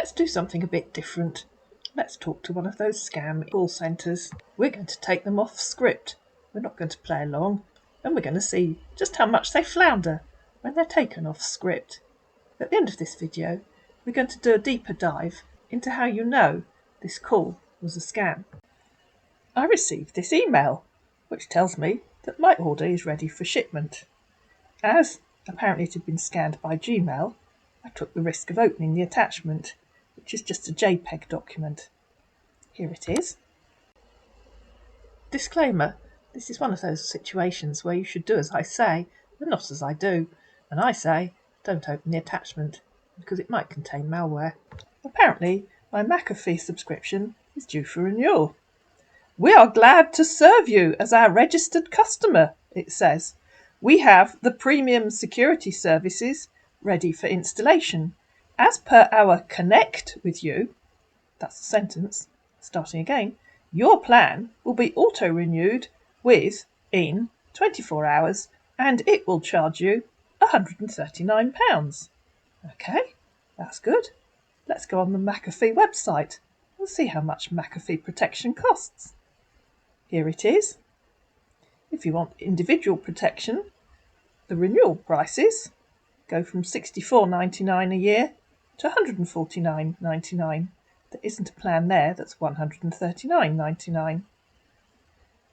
let's do something a bit different. Let's talk to one of those scam call centres. We're going to take them off script. We're not going to play along, and we're going to see just how much they flounder when they're taken off script. At the end of this video, we're going to do a deeper dive into how you know this call was a scam. I received this email, which tells me that my order is ready for shipment. As apparently it had been scanned by Gmail, I took the risk of opening the attachment, which is just a JPEG document. Here it is. Disclaimer: this is one of those situations where you should do as I say and not as I do, and I say don't open the attachment because it might contain malware. Apparently my McAfee subscription is due for renewal. We are glad to serve you as our registered customer, it says. We have the premium security services ready for installation. As per our connect with you, that's the sentence, starting again, your plan will be auto-renewed within 24 hours and it will charge you £139. Okay, that's good. Let's go on the McAfee website and see how much McAfee protection costs. Here it is. If you want individual protection, the renewal prices go from $64.99 a year to $149.99. There isn't a plan there that's $139.99.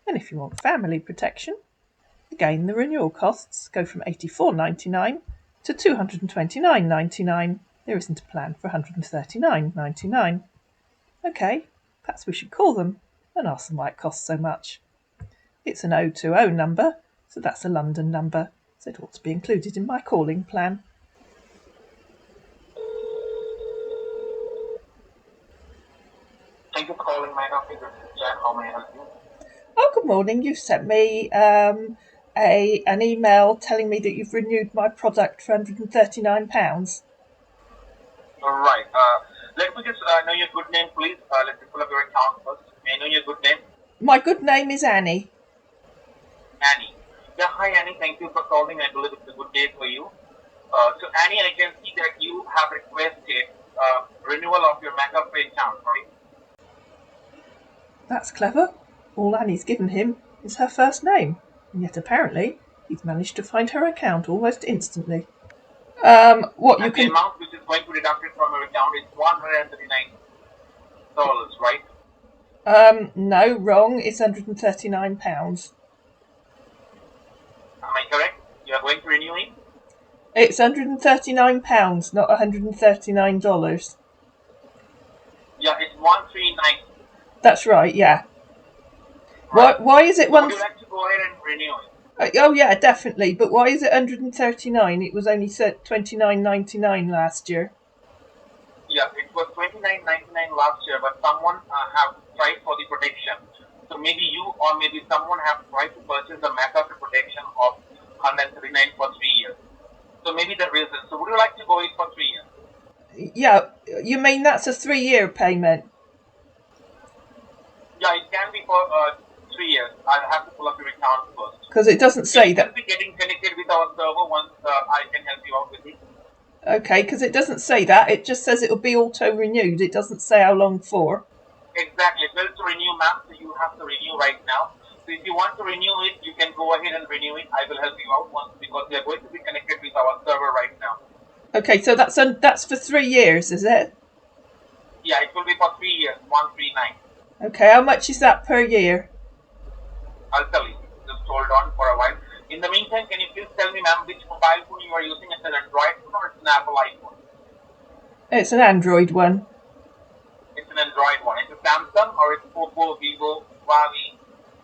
And if you want family protection, again the renewal costs go from $84.99 to $229.99. There isn't a plan for $139.99. Okay, perhaps we should call them and ask them why it costs so much. It's an 020 number, so that's a London number, so it ought to be included in my calling plan. Thank you for calling McAfee. This is Jack. How may I help you? Oh, good morning. You've sent me an email telling me that you've renewed my product for £139. All right. Let me just know your good name, please. Let me pull up your account first. May I know your good name? My good name is Annie. Annie. Yeah, hi Annie. Thank you for calling. I believe it's a good day for you. So Annie, I can see that you have requested renewal of your McAfee account, right? That's clever. All Annie's given him is her first name, and yet apparently he's managed to find her account almost instantly. The amount which is going to be deducted from your account is $139, right? No, wrong. It's £139. Am I correct? You are going to renew it? It's £139, not $139. Yeah, it's 139. That's right, yeah. Right. Why is it Would you like to go ahead and renew it? Oh yeah, definitely. But why is it $139? It was only $29.99 last year. Yeah, it was $29.99 last year, but someone have tried for the protection. So maybe you or maybe someone have tried to purchase the McAfee protection of $139 for 3 years. So maybe the reason. So would you like to go in for 3 years? Yeah, you mean that's a 3-year payment? Yeah, it can be for 3 years. I'll have to pull up your account first. Because it doesn't say that. You'll be getting connected with our server once I can help you out with it. Okay, because it doesn't say that. It just says it will be auto-renewed. It doesn't say how long for. Exactly. Well, to renew, ma'am, so you have to renew right now. So if you want to renew it, you can go ahead and renew it. I will help you out once because we are going to be connected with our server right now. Okay, so that's for 3 years, is it? Yeah, it will be for 3 years, 139. Okay, how much is that per year? I'll tell you. Just hold on for a while. In the meantime, can you please tell me, ma'am, which mobile phone you are using? It's an Android phone or it's an Apple iPhone? It's an Android one. It's an Android one. It's a Samsung or it's Oppo, Vivo, Huawei?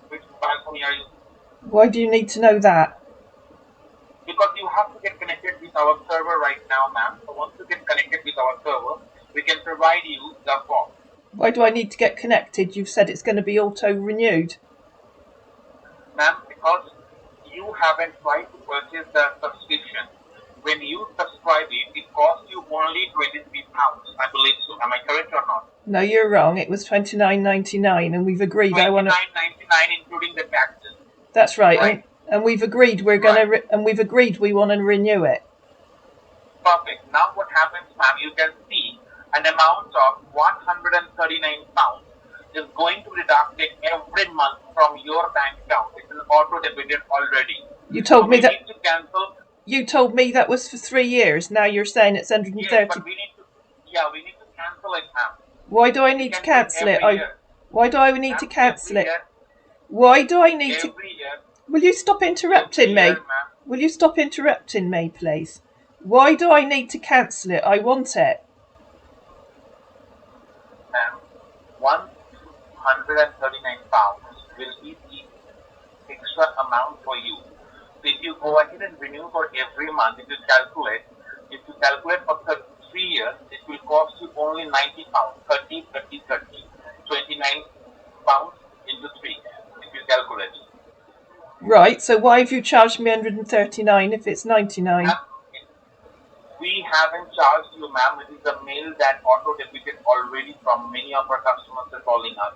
Which mobile phone you are using? Why do you need to know that? Because you have to get connected with our server right now, ma'am. So once you get connected with our server, we can provide you the form. Why do I need to get connected? You've said it's going to be auto-renewed. Ma'am, because you haven't tried to purchase the subscription. When you subscribe it costs you only £23. I believe so. Am I correct or not? No, you're wrong. It was $29.99, and we've agreed. $29.99 including the taxes. That's right. And we've agreed we want to renew it. Perfect. Now what happens, ma'am? You can see an amount of £139 is going to be deducted every month from your bank account. It's an auto debited already. You told me that. Need to cancel. You told me that was for 3 years. Now you're saying it's 130. Yes, but we need to cancel it, ma'am. Why do I need to cancel it? Why do I need to cancel it? Why do I need to? Every year. Will you stop interrupting me? Will you stop interrupting me, please? Why do I need to cancel it? I want it. Ma'am, £139 will be the extra amount for you. So if you go ahead and renew for every month, if you calculate for 3 years, it will cost you only £90. 29 pounds into 3 if you calculate. Right, so why have you charged me 139 if it's 99? We haven't charged you, ma'am. It is a mail that auto debited already from many of our customers are calling us.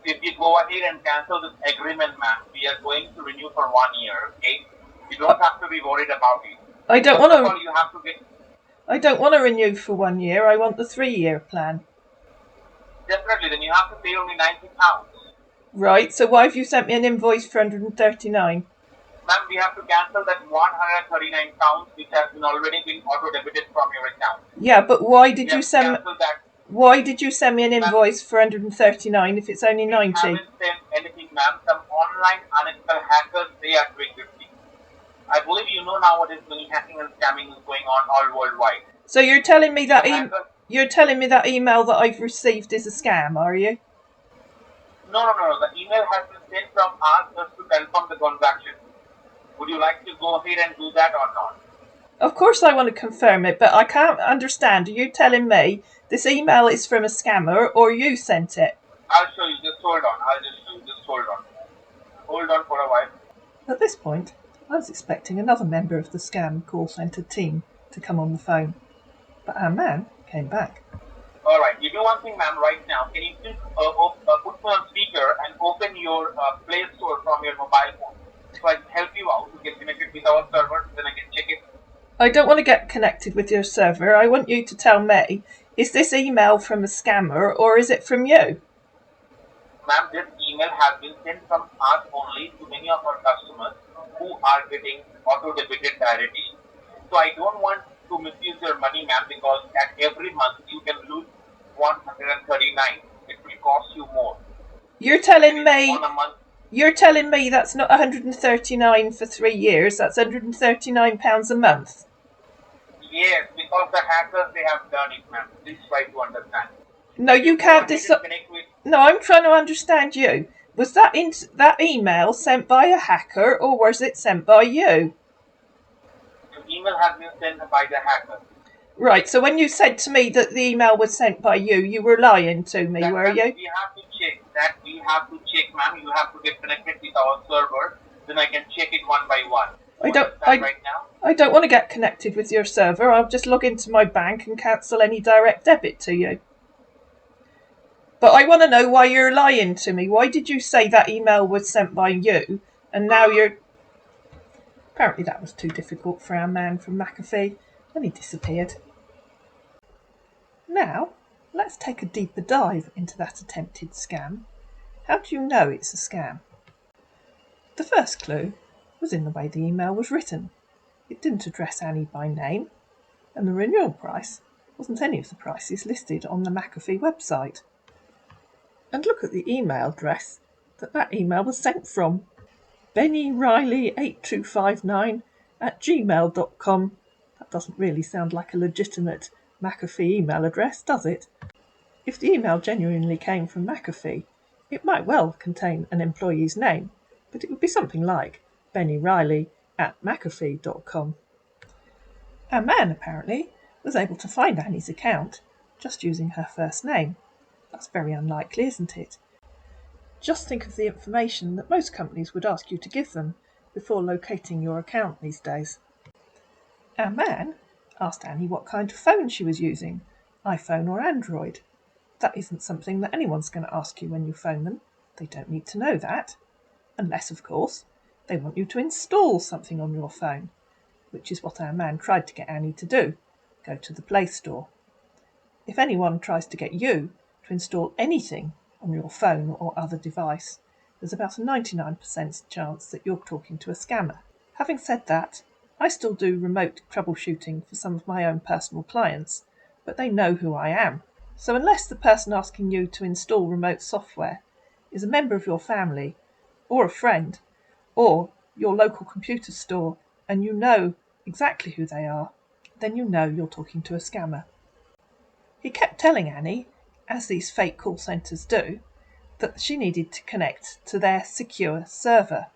If you go ahead and cancel this agreement, ma'am, we are going to renew for 1 year, okay? You don't have to be worried about it. I don't want to. You have to get. I don't want to renew for 1 year. I want the 3-year plan. Definitely, then you have to pay only £90. Right, so why have you sent me an invoice for 139? Ma'am, we have to cancel that £139 which has already been auto debited from your account. Yeah, but why did you send? Why did you send me an invoice for 139 if it's only 90? We haven't sent anything, ma'am. Some online unethical hackers, they are doing this thing. I believe you know nowadays many hacking and scamming is going on all worldwide. So you're telling me that email that I've received is a scam, are you? No. The email has been sent from us just to confirm the transaction. Would you like to go ahead and do that or not? Of course I want to confirm it, but I can't understand. Are you telling me this email is from a scammer or you sent it? I'll show you. Just hold on. I'll just show you. Just hold on. Hold on for a while. At this point, I was expecting another member of the scam call centre team to come on the phone, but our man came back. All right. You do one thing, ma'am, right now. Can you please put me on speaker and open your Play Store from your mobile phone so I can help you out to get connected with our server, then I can check it. I don't want to get connected with your server. I want you to tell me, is this email from a scammer or is it from you? Ma'am, this email has been sent from us only to many of our customers who are getting auto-debited directly. So I don't want to misuse your money, ma'am, because at every month you can lose 139. It will cost you more. You're telling me that's not 139 for 3 years, that's £139 a month? Yes, because the hackers, they have done it, ma'am. Please try to understand. No, you can't No, I'm trying to understand you. Was that email sent by a hacker or was it sent by you? The email has been sent by the hacker. Right, so when you said to me that the email was sent by you, you were lying to me, were you? We have to check, ma'am. You have to get connected with our server, then I can check it one by one. I don't want to get connected with your server. I'll just log into my bank and cancel any direct debit to you. But I want to know why you're lying to me. Why did you say that email was sent by you and now you're... Apparently that was too difficult for our man from McAfee and he disappeared. Now, let's take a deeper dive into that attempted scam. How do you know it's a scam? The first clue was in the way the email was written. It didn't address Annie by name, and the renewal price wasn't any of the prices listed on the McAfee website. And look at the email address that email was sent from. BennyRiley8259@gmail.com. That doesn't really sound like a legitimate McAfee email address, does it? If the email genuinely came from McAfee, it might well contain an employee's name, but it would be something like BennyRiley@McAfee.com. Our man, apparently, was able to find Annie's account just using her first name. That's very unlikely, isn't it? Just think of the information that most companies would ask you to give them before locating your account these days. Our man asked Annie what kind of phone she was using, iPhone or Android. That isn't something that anyone's going to ask you when you phone them. They don't need to know that. Unless, of course, they want you to install something on your phone, which is what our man tried to get Annie to do, go to the Play Store. If anyone tries to get you to install anything on your phone or other device, there's about a 99% chance that you're talking to a scammer. Having said that, I still do remote troubleshooting for some of my own personal clients, but they know who I am. So unless the person asking you to install remote software is a member of your family, or a friend, or your local computer store, and you know exactly who they are, then you know you're talking to a scammer. He kept telling Annie, as these fake call centres do, that she needed to connect to their secure server.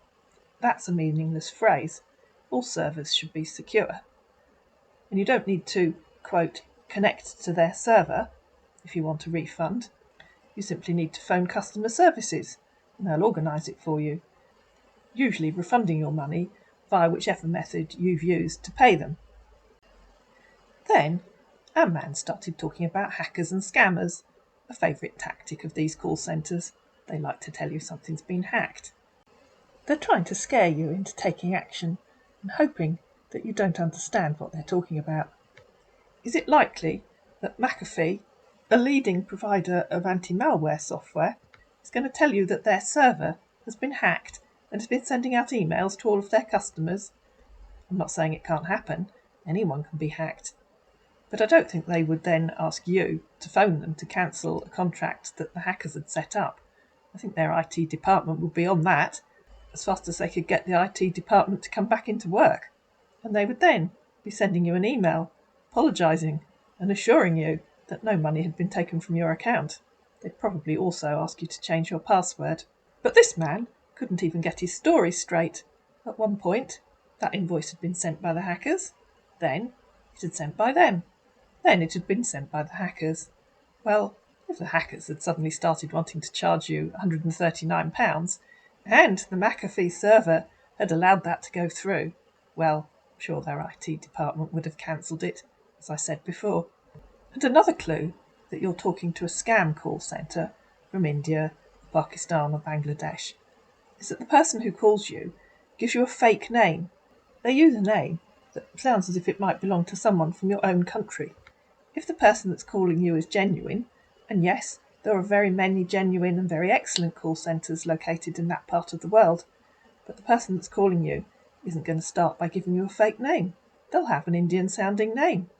That's a meaningless phrase. All servers should be secure. And you don't need to, quote, connect to their server if you want a refund. You simply need to phone customer services and they'll organise it for you, usually refunding your money via whichever method you've used to pay them. Then our man started talking about hackers and scammers, a favourite tactic of these call centres. They like to tell you something's been hacked. They're trying to scare you into taking action and hoping that you don't understand what they're talking about. Is it likely that McAfee, a leading provider of anti-malware software, is going to tell you that their server has been hacked and has been sending out emails to all of their customers? I'm not saying it can't happen. Anyone can be hacked. But I don't think they would then ask you to phone them to cancel a contract that the hackers had set up. I think their IT department would be on that as fast as they could get the IT department to come back into work. And they would then be sending you an email, apologising and assuring you that no money had been taken from your account. They'd probably also ask you to change your password. But this man couldn't even get his story straight. At one point, that invoice had been sent by the hackers. Then it had sent by them. Then it had been sent by the hackers. Well, if the hackers had suddenly started wanting to charge you £139 and the McAfee server had allowed that to go through, well, I'm sure their IT department would have cancelled it, as I said before. And another clue that you're talking to a scam call centre from India, Pakistan or Bangladesh is that the person who calls you gives you a fake name. They use a name that sounds as if it might belong to someone from your own country. If the person that's calling you is genuine, and yes, there are very many genuine and very excellent call centres located in that part of the world, but the person that's calling you isn't going to start by giving you a fake name. They'll have an Indian-sounding name.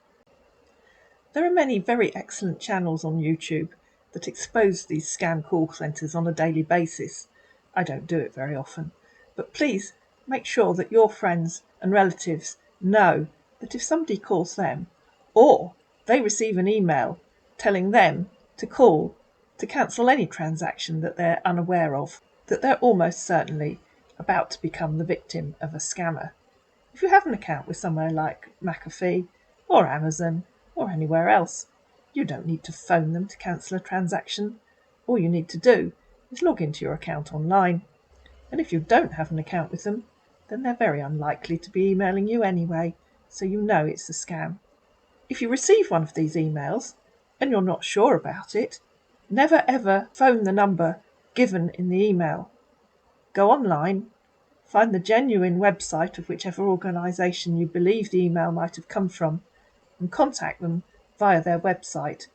There are many very excellent channels on YouTube that expose these scam call centres on a daily basis. I don't do it very often, but please make sure that your friends and relatives know that if somebody calls them, or they receive an email telling them to call to cancel any transaction that they're unaware of, that they're almost certainly about to become the victim of a scammer. If you have an account with somewhere like McAfee or Amazon or anywhere else, you don't need to phone them to cancel a transaction. All you need to do is log into your account online. And if you don't have an account with them, then they're very unlikely to be emailing you anyway, so you know it's a scam. If you receive one of these emails and you're not sure about it, never ever phone the number given in the email. Go online, find the genuine website of whichever organisation you believe the email might have come from, and contact them via their website.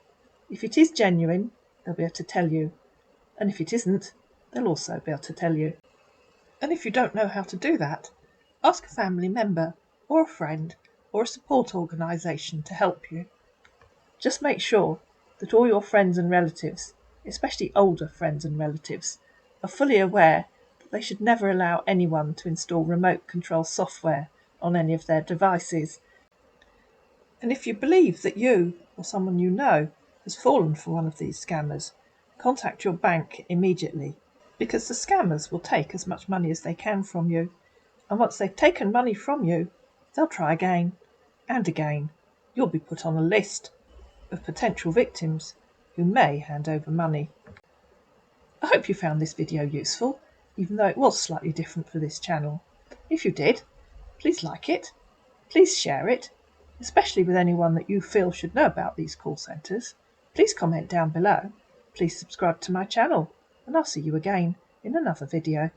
If it is genuine, they'll be able to tell you, and if it isn't, they'll also be able to tell you. And if you don't know how to do that, ask a family member or a friend or a support organisation to help you. Just make sure that all your friends and relatives, especially older friends and relatives, are fully aware that they should never allow anyone to install remote control software on any of their devices. And if you believe that you or someone you know has fallen for one of these scammers, contact your bank immediately, because the scammers will take as much money as they can from you, and once they've taken money from you, they'll try again and again. You'll be put on a list of potential victims who may hand over money. I hope you found this video useful, even though it was slightly different for this channel. If you did, please like it, please share it, especially with anyone that you feel should know about these call centres. Please comment down below, please subscribe to my channel, and I'll see you again in another video.